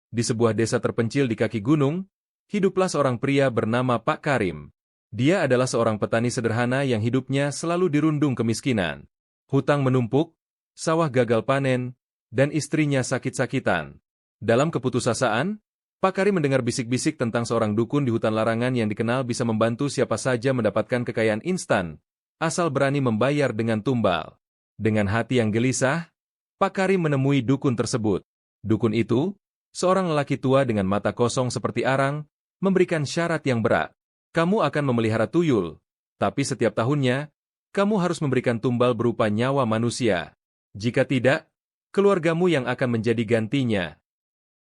Di sebuah desa terpencil di kaki gunung, hiduplah seorang pria bernama Pak Karim. Dia adalah seorang petani sederhana yang hidupnya selalu dirundung kemiskinan. Hutang menumpuk, sawah gagal panen, dan istrinya sakit-sakitan. Dalam keputusasaan, Pak Karim mendengar bisik-bisik tentang seorang dukun di hutan larangan yang dikenal bisa membantu siapa saja mendapatkan kekayaan instan, asal berani membayar dengan tumbal. Dengan hati yang gelisah, Pak Karim menemui dukun tersebut. Dukun itu, seorang lelaki tua dengan mata kosong seperti arang, memberikan syarat yang berat. Kamu akan memelihara tuyul, tapi setiap tahunnya, kamu harus memberikan tumbal berupa nyawa manusia. Jika tidak, keluargamu yang akan menjadi gantinya.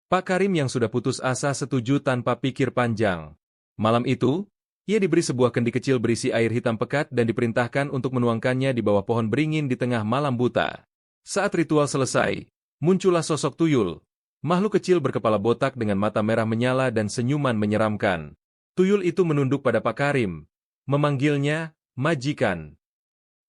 Pak Karim yang sudah putus asa setuju tanpa pikir panjang. Malam itu, ia diberi sebuah kendi kecil berisi air hitam pekat dan diperintahkan untuk menuangkannya di bawah pohon beringin di tengah malam buta. Saat ritual selesai, muncullah sosok tuyul. Makhluk kecil berkepala botak dengan mata merah menyala dan senyuman menyeramkan. Tuyul itu menunduk pada Pak Karim, memanggilnya majikan.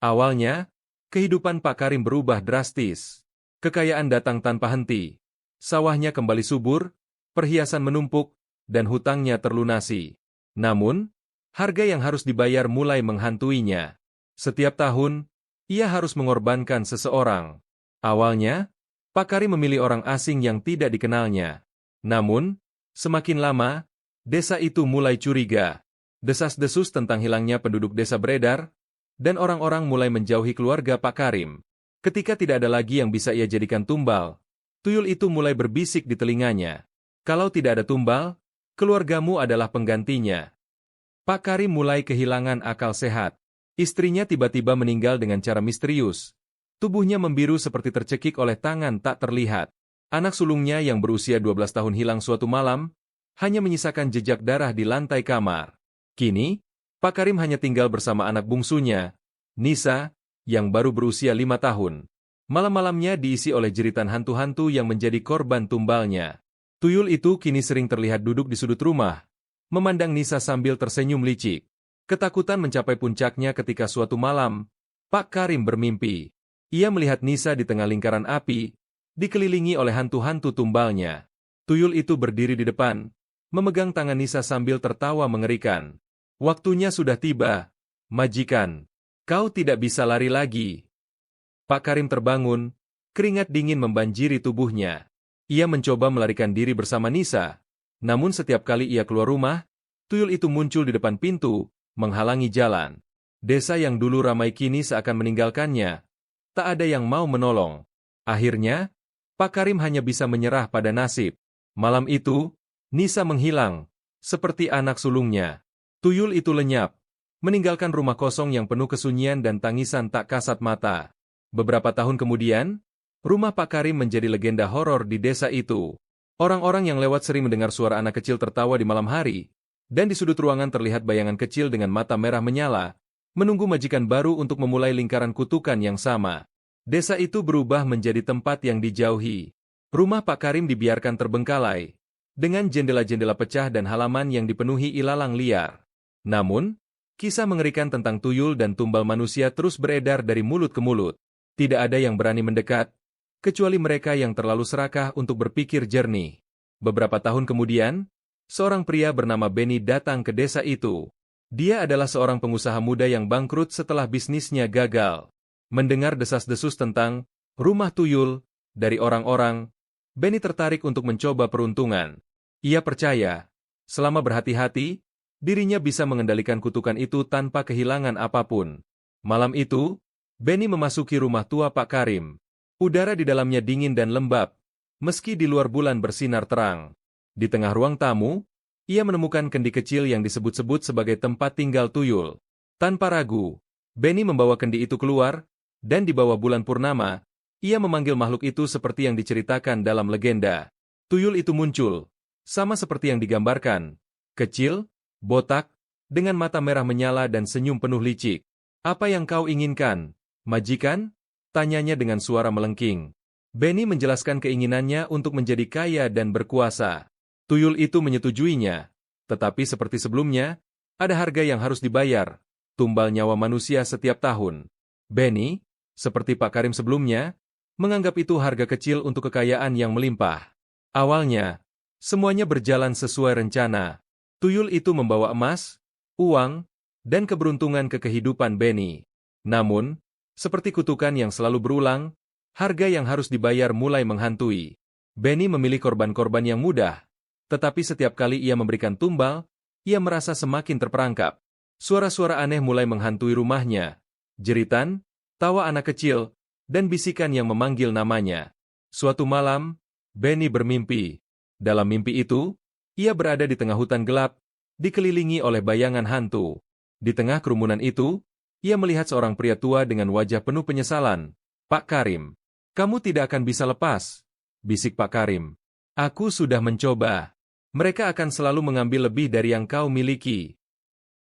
Awalnya, kehidupan Pak Karim berubah drastis. Kekayaan datang tanpa henti. Sawahnya kembali subur, perhiasan menumpuk, dan hutangnya terlunasi. Namun, harga yang harus dibayar mulai menghantuinya. Setiap tahun, ia harus mengorbankan seseorang. Awalnya, Pak Karim memilih orang asing yang tidak dikenalnya. Namun, semakin lama, desa itu mulai curiga. Desas-desus tentang hilangnya penduduk desa beredar, dan orang-orang mulai menjauhi keluarga Pak Karim. Ketika tidak ada lagi yang bisa ia jadikan tumbal, tuyul itu mulai berbisik di telinganya. Kalau tidak ada tumbal, keluargamu adalah penggantinya. Pak Karim mulai kehilangan akal sehat. Istrinya tiba-tiba meninggal dengan cara misterius. Tubuhnya membiru seperti tercekik oleh tangan tak terlihat. Anak sulungnya yang berusia 12 tahun hilang suatu malam, hanya menyisakan jejak darah di lantai kamar. Kini, Pak Karim hanya tinggal bersama anak bungsunya, Nisa, yang baru berusia 5 tahun. Malam-malamnya diisi oleh jeritan hantu-hantu yang menjadi korban tumbalnya. Tuyul itu kini sering terlihat duduk di sudut rumah, memandang Nisa sambil tersenyum licik. Ketakutan mencapai puncaknya ketika suatu malam, Pak Karim bermimpi. Ia melihat Nisa di tengah lingkaran api, dikelilingi oleh hantu-hantu tumbalnya. Tuyul itu berdiri di depan, memegang tangan Nisa sambil tertawa mengerikan. Waktunya sudah tiba, majikan. Kau tidak bisa lari lagi. Pak Karim terbangun, keringat dingin membanjiri tubuhnya. Ia mencoba melarikan diri bersama Nisa. Namun setiap kali ia keluar rumah, tuyul itu muncul di depan pintu, menghalangi jalan. Desa yang dulu ramai kini seakan meninggalkannya. Tak ada yang mau menolong. Akhirnya, Pak Karim hanya bisa menyerah pada nasib. Malam itu, Nisa menghilang, seperti anak sulungnya. Tuyul itu lenyap, meninggalkan rumah kosong yang penuh kesunyian dan tangisan tak kasat mata. Beberapa tahun kemudian, rumah Pak Karim menjadi legenda horor di desa itu. Orang-orang yang lewat sering mendengar suara anak kecil tertawa di malam hari, dan di sudut ruangan terlihat bayangan kecil dengan mata merah menyala, menunggu majikan baru untuk memulai lingkaran kutukan yang sama. Desa itu berubah menjadi tempat yang dijauhi. Rumah Pak Karim dibiarkan terbengkalai, dengan jendela-jendela pecah dan halaman yang dipenuhi ilalang liar. Namun, kisah mengerikan tentang tuyul dan tumbal manusia terus beredar dari mulut ke mulut. Tidak ada yang berani mendekat, kecuali mereka yang terlalu serakah untuk berpikir jernih. Beberapa tahun kemudian, seorang pria bernama Benny datang ke desa itu. Dia adalah seorang pengusaha muda yang bangkrut setelah bisnisnya gagal. Mendengar desas-desus tentang rumah tuyul dari orang-orang, Benny tertarik untuk mencoba peruntungan. Ia percaya, selama berhati-hati, dirinya bisa mengendalikan kutukan itu tanpa kehilangan apapun. Malam itu, Benny memasuki rumah tua Pak Karim. Udara di dalamnya dingin dan lembab, meski di luar bulan bersinar terang. Di tengah ruang tamu, ia menemukan kendi kecil yang disebut-sebut sebagai tempat tinggal tuyul. Tanpa ragu, Benny membawa kendi itu keluar, dan di bawah bulan purnama, ia memanggil makhluk itu seperti yang diceritakan dalam legenda. Tuyul itu muncul, sama seperti yang digambarkan. Kecil, botak, dengan mata merah menyala dan senyum penuh licik. Apa yang kau inginkan, majikan? Tanyanya dengan suara melengking. Benny menjelaskan keinginannya untuk menjadi kaya dan berkuasa. Tuyul itu menyetujuinya. Tetapi seperti sebelumnya, ada harga yang harus dibayar. Tumbal nyawa manusia setiap tahun. Benny, seperti Pak Karim sebelumnya, menganggap itu harga kecil untuk kekayaan yang melimpah. Awalnya, Semuanya berjalan sesuai rencana. Tuyul itu membawa emas, uang, dan keberuntungan ke kehidupan Benny. Namun, seperti kutukan yang selalu berulang, harga yang harus dibayar mulai menghantui. Benny memilih korban-korban yang mudah, tetapi setiap kali ia memberikan tumbal, ia merasa semakin terperangkap. Suara-suara aneh mulai menghantui rumahnya. Jeritan, tawa anak kecil, dan bisikan yang memanggil namanya. Suatu malam, Benny bermimpi. Dalam mimpi itu, ia berada di tengah hutan gelap, dikelilingi oleh bayangan hantu. Di tengah kerumunan itu, ia melihat seorang pria tua dengan wajah penuh penyesalan. "Pak Karim, kamu tidak akan bisa lepas," bisik Pak Karim. "Aku sudah mencoba. Mereka akan selalu mengambil lebih dari yang kau miliki."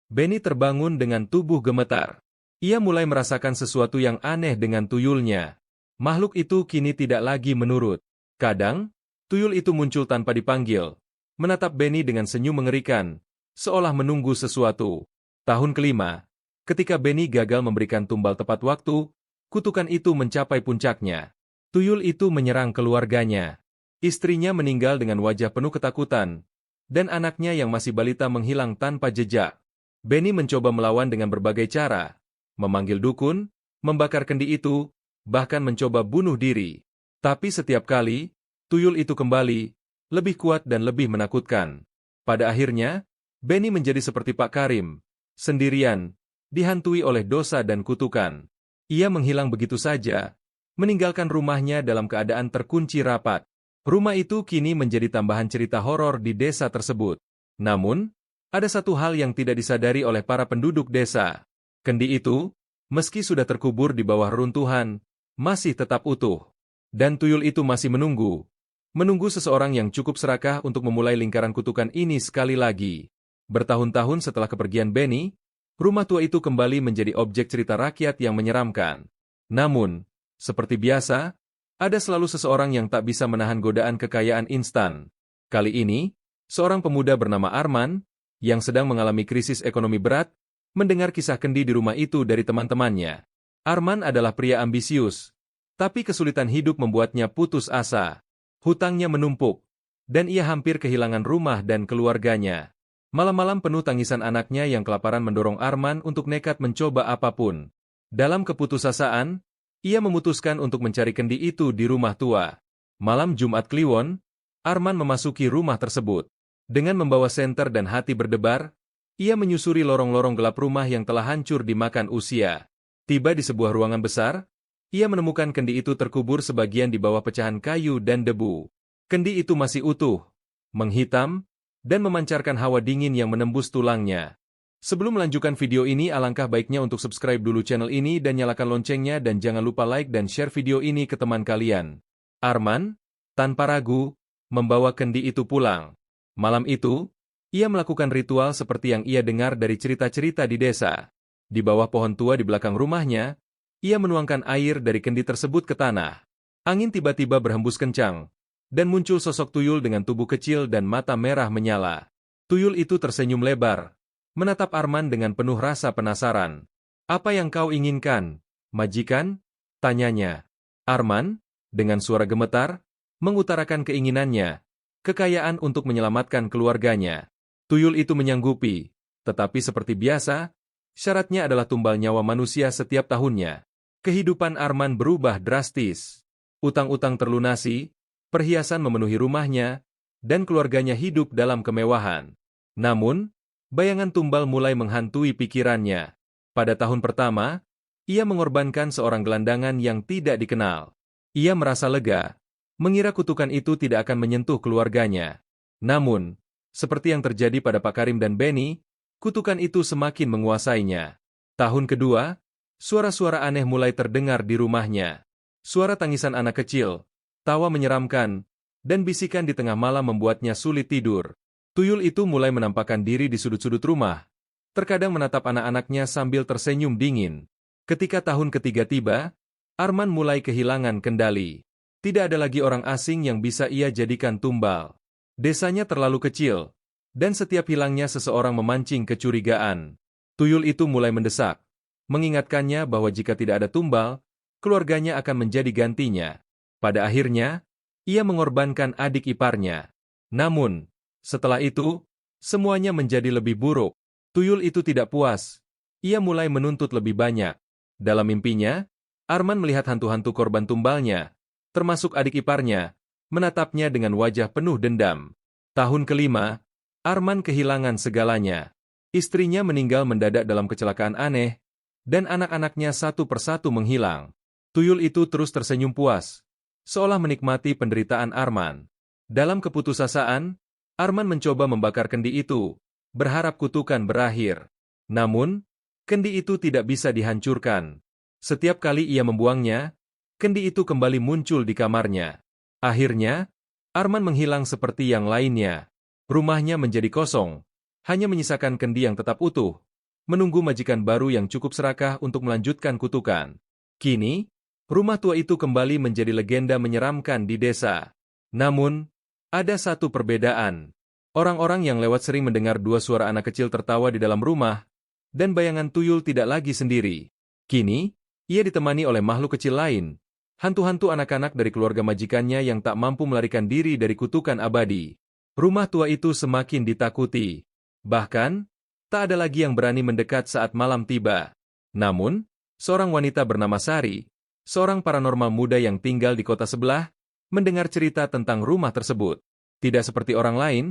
Benny terbangun dengan tubuh gemetar. Ia mulai merasakan sesuatu yang aneh dengan tuyulnya. Makhluk itu kini tidak lagi menurut. Kadang, tuyul itu muncul tanpa dipanggil, menatap Benny dengan senyum mengerikan, seolah menunggu sesuatu. Tahun kelima, ketika Benny gagal memberikan tumbal tepat waktu, kutukan itu mencapai puncaknya. Tuyul itu menyerang keluarganya. Istrinya meninggal dengan wajah penuh ketakutan, dan anaknya yang masih balita menghilang tanpa jejak. Benny mencoba melawan dengan berbagai cara, memanggil dukun, membakar kendi itu, bahkan mencoba bunuh diri. Tapi setiap kali, tuyul itu kembali, lebih kuat dan lebih menakutkan. Pada akhirnya, Benny menjadi seperti Pak Karim, sendirian, dihantui oleh dosa dan kutukan. Ia menghilang begitu saja, meninggalkan rumahnya dalam keadaan terkunci rapat. Rumah itu kini menjadi tambahan cerita horor di desa tersebut. Namun, ada satu hal yang tidak disadari oleh para penduduk desa. Kendi itu, meski sudah terkubur di bawah runtuhan, masih tetap utuh. Dan tuyul itu masih menunggu seseorang yang cukup serakah untuk memulai lingkaran kutukan ini sekali lagi. Bertahun-tahun setelah kepergian Benny, rumah tua itu kembali menjadi objek cerita rakyat yang menyeramkan. Namun, seperti biasa, ada selalu seseorang yang tak bisa menahan godaan kekayaan instan. Kali ini, seorang pemuda bernama Arman, yang sedang mengalami krisis ekonomi berat, mendengar kisah kendi di rumah itu dari teman-temannya. Arman adalah pria ambisius, tapi kesulitan hidup membuatnya putus asa. Hutangnya menumpuk, dan ia hampir kehilangan rumah dan keluarganya. Malam-malam penuh tangisan anaknya yang kelaparan mendorong Arman untuk nekat mencoba apapun. Dalam keputusasaan, ia memutuskan untuk mencari kendi itu di rumah tua. Malam Jumat Kliwon, Arman memasuki rumah tersebut. Dengan membawa senter dan hati berdebar, ia menyusuri lorong-lorong gelap rumah yang telah hancur dimakan usia. Tiba di sebuah ruangan besar, ia menemukan kendi itu terkubur sebagian di bawah pecahan kayu dan debu. Kendi itu masih utuh, menghitam, dan memancarkan hawa dingin yang menembus tulangnya. Sebelum melanjutkan video ini, alangkah baiknya untuk subscribe dulu channel ini dan nyalakan loncengnya dan jangan lupa like dan share video ini ke teman kalian. Arman, tanpa ragu, membawa kendi itu pulang. Malam itu, ia melakukan ritual seperti yang ia dengar dari cerita-cerita di desa. Di bawah pohon tua di belakang rumahnya, ia menuangkan air dari kendi tersebut ke tanah. Angin tiba-tiba berhembus kencang, dan muncul sosok tuyul dengan tubuh kecil dan mata merah menyala. Tuyul itu tersenyum lebar, menatap Arman dengan penuh rasa penasaran. "Apa yang kau inginkan, majikan?" tanyanya. Arman, dengan suara gemetar, mengutarakan keinginannya, kekayaan untuk menyelamatkan keluarganya. Tuyul itu menyanggupi, tetapi seperti biasa, syaratnya adalah tumbal nyawa manusia setiap tahunnya. Kehidupan Arman berubah drastis. Utang-utang terlunasi, perhiasan memenuhi rumahnya, dan keluarganya hidup dalam kemewahan. Namun, bayangan tumbal mulai menghantui pikirannya. Pada tahun pertama, ia mengorbankan seorang gelandangan yang tidak dikenal. Ia merasa lega, mengira kutukan itu tidak akan menyentuh keluarganya. Namun, seperti yang terjadi pada Pak Karim dan Benny, kutukan itu semakin menguasainya. Tahun kedua, suara-suara aneh mulai terdengar di rumahnya. Suara tangisan anak kecil, tawa menyeramkan, dan bisikan di tengah malam membuatnya sulit tidur. Tuyul itu mulai menampakkan diri di sudut-sudut rumah, terkadang menatap anak-anaknya sambil tersenyum dingin. Ketika tahun ketiga tiba, Arman mulai kehilangan kendali. Tidak ada lagi orang asing yang bisa ia jadikan tumbal. Desanya terlalu kecil, dan setiap hilangnya seseorang memancing kecurigaan. Tuyul itu mulai mendesak, mengingatkannya bahwa jika tidak ada tumbal, keluarganya akan menjadi gantinya. Pada akhirnya, ia mengorbankan adik iparnya. Namun, setelah itu, semuanya menjadi lebih buruk. Tuyul itu tidak puas. Ia mulai menuntut lebih banyak. Dalam mimpinya, Arman melihat hantu-hantu korban tumbalnya, termasuk adik iparnya, menatapnya dengan wajah penuh dendam. Tahun kelima, Arman kehilangan segalanya. Istrinya meninggal mendadak dalam kecelakaan aneh, dan anak-anaknya satu persatu menghilang. Tuyul itu terus tersenyum puas, seolah menikmati penderitaan Arman. Dalam keputusasaan, Arman mencoba membakar kendi itu, berharap kutukan berakhir. Namun, kendi itu tidak bisa dihancurkan. Setiap kali ia membuangnya, kendi itu kembali muncul di kamarnya. Akhirnya, Arman menghilang seperti yang lainnya. Rumahnya menjadi kosong, hanya menyisakan kendi yang tetap utuh, menunggu majikan baru yang cukup serakah untuk melanjutkan kutukan. Kini, rumah tua itu kembali menjadi legenda menyeramkan di desa. Namun, ada satu perbedaan. Orang-orang yang lewat sering mendengar dua suara anak kecil tertawa di dalam rumah, dan bayangan tuyul tidak lagi sendiri. Kini, ia ditemani oleh makhluk kecil lain, hantu-hantu anak-anak dari keluarga majikannya yang tak mampu melarikan diri dari kutukan abadi. Rumah tua itu semakin ditakuti. Bahkan, tak ada lagi yang berani mendekat saat malam tiba. Namun, seorang wanita bernama Sari, seorang paranormal muda yang tinggal di kota sebelah, mendengar cerita tentang rumah tersebut. Tidak seperti orang lain,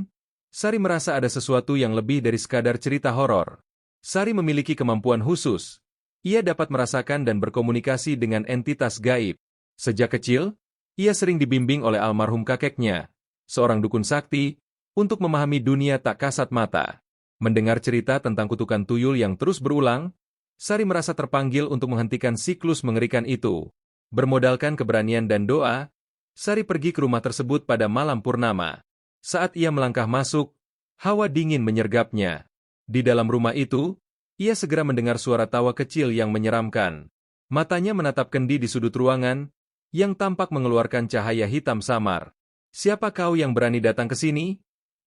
Sari merasa ada sesuatu yang lebih dari sekadar cerita horor. Sari memiliki kemampuan khusus. Ia dapat merasakan dan berkomunikasi dengan entitas gaib. Sejak kecil, ia sering dibimbing oleh almarhum kakeknya, seorang dukun sakti, untuk memahami dunia tak kasat mata. Mendengar cerita tentang kutukan tuyul yang terus berulang, Sari merasa terpanggil untuk menghentikan siklus mengerikan itu. Bermodalkan keberanian dan doa, Sari pergi ke rumah tersebut pada malam purnama. Saat ia melangkah masuk, hawa dingin menyergapnya. Di dalam rumah itu, ia segera mendengar suara tawa kecil yang menyeramkan. Matanya menatap kendi di sudut ruangan, yang tampak mengeluarkan cahaya hitam samar. "Siapa kau yang berani datang ke sini?"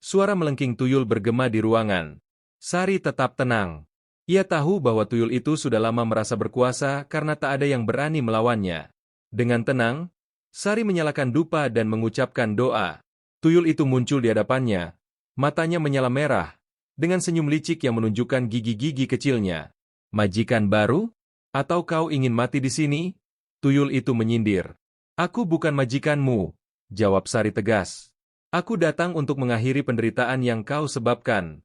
Suara melengking tuyul bergema di ruangan. Sari tetap tenang. Ia tahu bahwa tuyul itu sudah lama merasa berkuasa karena tak ada yang berani melawannya. Dengan tenang, Sari menyalakan dupa dan mengucapkan doa. Tuyul itu muncul di hadapannya. Matanya menyala merah, dengan senyum licik yang menunjukkan gigi-gigi kecilnya. "Majikan baru? Atau kau ingin mati di sini?" Tuyul itu menyindir. "Aku bukan majikanmu," jawab Sari tegas. "Aku datang untuk mengakhiri penderitaan yang kau sebabkan."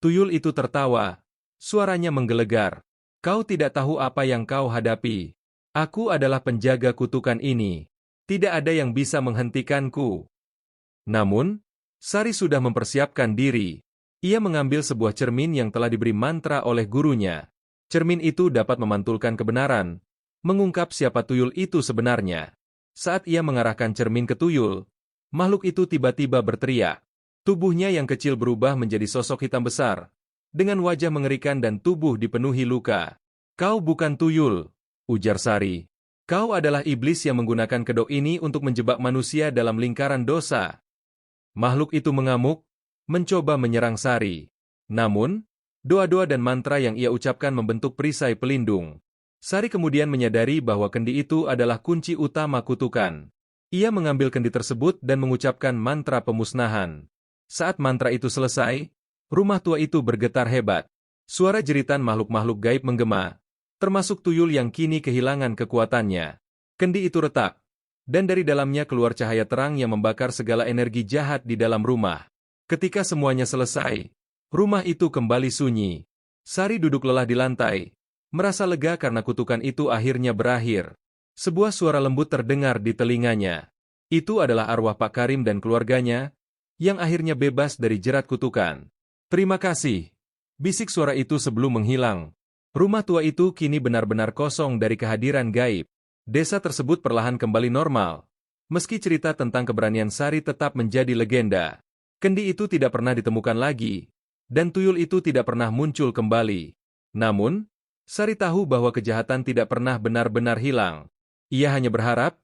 Tuyul itu tertawa. Suaranya menggelegar. "Kau tidak tahu apa yang kau hadapi. Aku adalah penjaga kutukan ini. Tidak ada yang bisa menghentikanku." Namun, Sari sudah mempersiapkan diri. Ia mengambil sebuah cermin yang telah diberi mantra oleh gurunya. Cermin itu dapat memantulkan kebenaran, mengungkap siapa tuyul itu sebenarnya. Saat ia mengarahkan cermin ke tuyul, makhluk itu tiba-tiba berteriak. Tubuhnya yang kecil berubah menjadi sosok hitam besar, dengan wajah mengerikan dan tubuh dipenuhi luka. "Kau bukan tuyul," ujar Sari. "Kau adalah iblis yang menggunakan kedok ini untuk menjebak manusia dalam lingkaran dosa." Makhluk itu mengamuk, mencoba menyerang Sari. Namun, doa-doa dan mantra yang ia ucapkan membentuk perisai pelindung. Sari kemudian menyadari bahwa kendi itu adalah kunci utama kutukan. Ia mengambil kendi tersebut dan mengucapkan mantra pemusnahan. Saat mantra itu selesai, rumah tua itu bergetar hebat. Suara jeritan makhluk-makhluk gaib menggema, termasuk tuyul yang kini kehilangan kekuatannya. Kendi itu retak, dan dari dalamnya keluar cahaya terang yang membakar segala energi jahat di dalam rumah. Ketika semuanya selesai, rumah itu kembali sunyi. Sari duduk lelah di lantai, merasa lega karena kutukan itu akhirnya berakhir. Sebuah suara lembut terdengar di telinganya. Itu adalah arwah Pak Karim dan keluarganya, yang akhirnya bebas dari jerat kutukan. "Terima kasih," bisik suara itu sebelum menghilang. Rumah tua itu kini benar-benar kosong dari kehadiran gaib. Desa tersebut perlahan kembali normal. Meski cerita tentang keberanian Sari tetap menjadi legenda. Kendi itu tidak pernah ditemukan lagi, dan tuyul itu tidak pernah muncul kembali. Namun, Sari tahu bahwa kejahatan tidak pernah benar-benar hilang. Ia hanya berharap,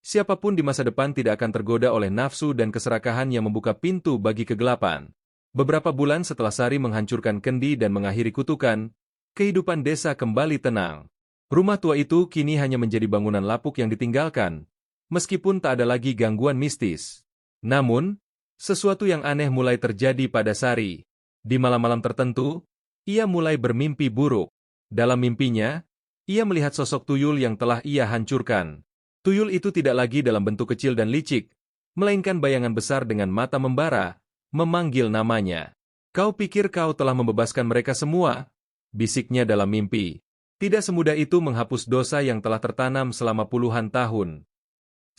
siapapun di masa depan tidak akan tergoda oleh nafsu dan keserakahan yang membuka pintu bagi kegelapan. Beberapa bulan setelah Sari menghancurkan kendi dan mengakhiri kutukan, kehidupan desa kembali tenang. Rumah tua itu kini hanya menjadi bangunan lapuk yang ditinggalkan, meskipun tak ada lagi gangguan mistis. Namun, Sesuatu yang aneh mulai terjadi pada Sari. Di malam-malam tertentu, ia mulai bermimpi buruk. Dalam mimpinya, ia melihat sosok tuyul yang telah ia hancurkan. Tuyul itu tidak lagi dalam bentuk kecil dan licik, melainkan bayangan besar dengan mata membara, memanggil namanya. Kau pikir kau telah membebaskan mereka semua? Bisiknya dalam mimpi. Tidak semudah itu menghapus dosa yang telah tertanam selama puluhan tahun.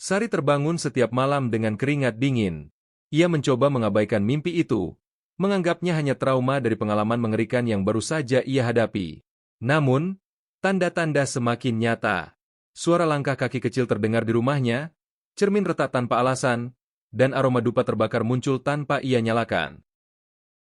Sari terbangun setiap malam dengan keringat dingin. Ia mencoba mengabaikan mimpi itu, menganggapnya hanya trauma dari pengalaman mengerikan yang baru saja ia hadapi. Namun, tanda-tanda semakin nyata. Suara langkah kaki kecil terdengar di rumahnya, cermin retak tanpa alasan, dan aroma dupa terbakar muncul tanpa ia nyalakan.